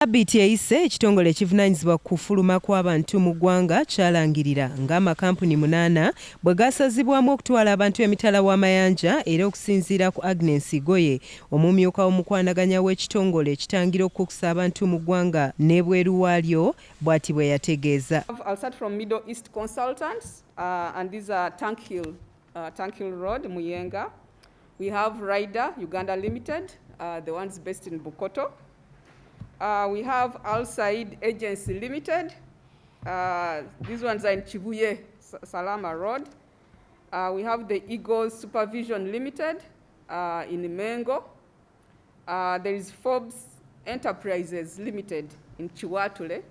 Sabbiiti eyise ekitongole ekivunaanyizibwa ku kufuluma kw'abantu mu ggwanga kyalangirira ng'amakampuni 8 bwe gaasazibwamu okutwala abantu emitala w'amayanja era okusinziira ku Agnes Goye omumyuka w'omukwanaganya w'ekitongole ekitangira okukusa abantu mu ggwanga n'ebweru waalyo bw'ati bwe yategeeza. I'll start from Middle East Consultants and these are Tank Hill Road, Muyenga. We have Ryder Uganda Limited, the ones based in Bukoto. We have Al Said Agency Limited. These ones are in Chibuye, Salama Road. We have the Eagles Supervision Limited in Mengo. There is Forbes Enterprises Limited in Chiwatule.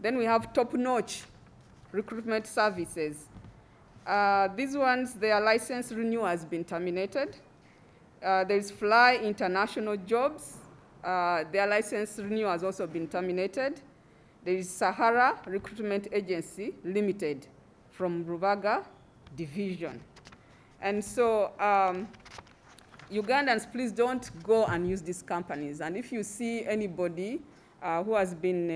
Then we have Top Notch Recruitment Services. These ones, their license renewal has been terminated. There is Fly International Jobs. Their license renewal has also been terminated. There is Sahara Recruitment Agency Limited from Rubaga Division. And so Ugandans, please don't go and use these companies. And if you see anybody who has been,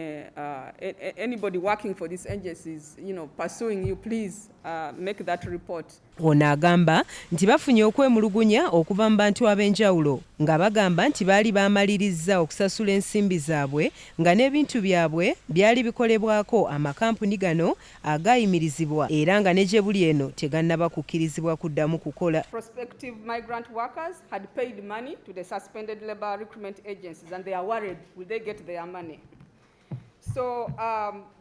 anybody working for these agencies, pursuing you, please make that report. Ono agamba nti bafunye okwemulugunya okuva mu bantu ab'enjawulo nga bagamba nti baali baamaliriza okusasula ensimbi zaabwe nga n'ebintu byabwe byali bikolebwako amakampuni gano agaayimirizibwa era nga ne gye buli eno tegannaba kukkirizibwa kuddamu kukola. Prospective migrant workers had paid money to the suspended labor recruitment agencies and they are worried, will they get their money? So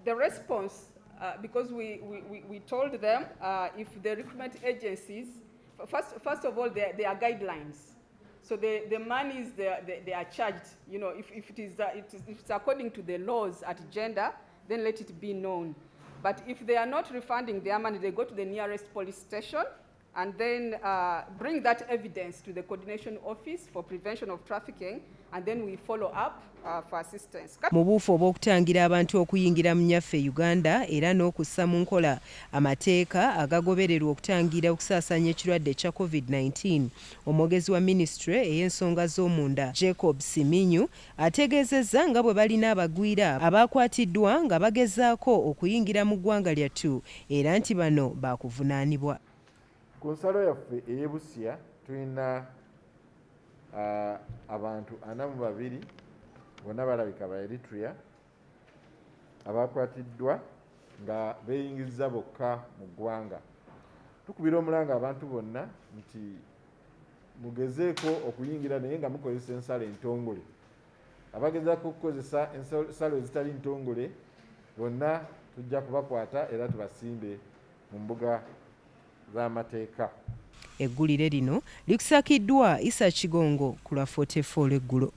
the response, because we told them if the recruitment agencies, first of all, there are guidelines. So the monies they are charged, if it's according to the laws at gender, then let it be known. But if they are not refunding their money, they go to the nearest police station and then bring that evidence to the coordination office for prevention of trafficking, and then we follow up for assistance. Mu buufu obw'okutangira abantu okuyingira mu nnyaffe Uganda era n'okussa mu nkola amateeka agagobererwa okutangira okusaasanya ekirwadde kya COVID-19, omwogezi wa minisitule ey'ensonga z'omunda Jacob Siminyu ategeezezza nga bwe balina abagwira abaakwatiddwa nga bagezaako okuyingira mu ggwanga lyattu era nti bano baakuvunaanibwa. Ku nsalo yaffe ey'e Busia tulina abantu 42 bonna balabika ba Eritrea abakwatiddwa nga beeyingizza bokka mu ggwanga. Tukubira omulanga abantu bonna nti mugezeeko okuyingira naye nga mukozesa ensalo entongole. Abagezaako okukozesa ensalo ezitali ntongole bonna tujja kubakwata era tubasimbe mu mbuga z'amateeka. Eggulire lino likusakiddwa Isa Kigongo ku lwa 44 eggulo.